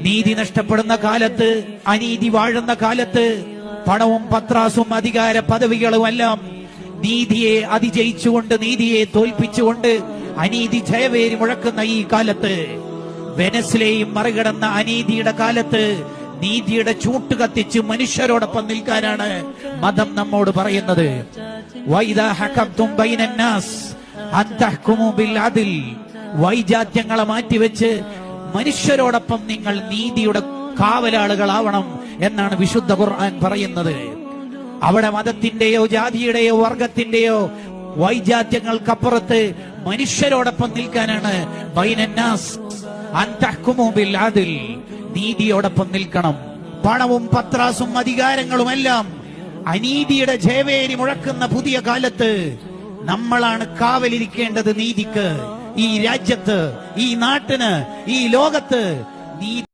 നീതി നഷ്ടപ്പെടുന്ന കാലത്ത്, അനീതി വാഴുന്ന കാലത്ത്, പണവും പത്രാസും അധികാര പദവികളുമെല്ലാം നീതിയെ അതിജയിച്ചുകൊണ്ട്, നീതിയെ തോൽപ്പിച്ചുകൊണ്ട് അനീതി ജയവേരി മുഴക്കുന്ന ഈ കാലത്ത്, വെനസ്ലേയും മറികടന്ന അനീതിയുടെ കാലത്ത് നീതിയുടെ ചൂട്ട് കത്തിച്ച് മനുഷ്യരോടൊപ്പം നിൽക്കാനാണ് മതം നമ്മോട് പറയുന്നത്. വൈജാത്യങ്ങളെ മാറ്റിവെച്ച് മനുഷ്യരോടൊപ്പം നിങ്ങൾ നീതിയുടെ കാവലാളുകളാവണം എന്നാണ് വിശുദ്ധ ഖുർആൻ പറയുന്നത്. അവിടെ മതത്തിന്റെയോ ജാതിയുടെയോ വർഗത്തിന്റെയോ വൈജാത്യങ്ങൾക്കപ്പുറത്ത് മനുഷ്യരോടൊപ്പം നിൽക്കാനാണ് ബൈനന്നാസ് അൻ തഹ്കുമു ബിൽ അദ്ൽ, നീതിയോടൊപ്പം നിൽക്കണം. പണവും പത്രാസും അധികാരങ്ങളുമെല്ലാം അനീതിയുടെ ജയവേരി മുഴക്കുന്ന പുതിയ കാലത്ത് നമ്മളാണ് കാവലിരിക്കേണ്ടത് നീതിക്ക്. ഈ രാജ്യത്ത്, ഈ നാട്ടിന്, ഈ ലോകത്ത് നീതി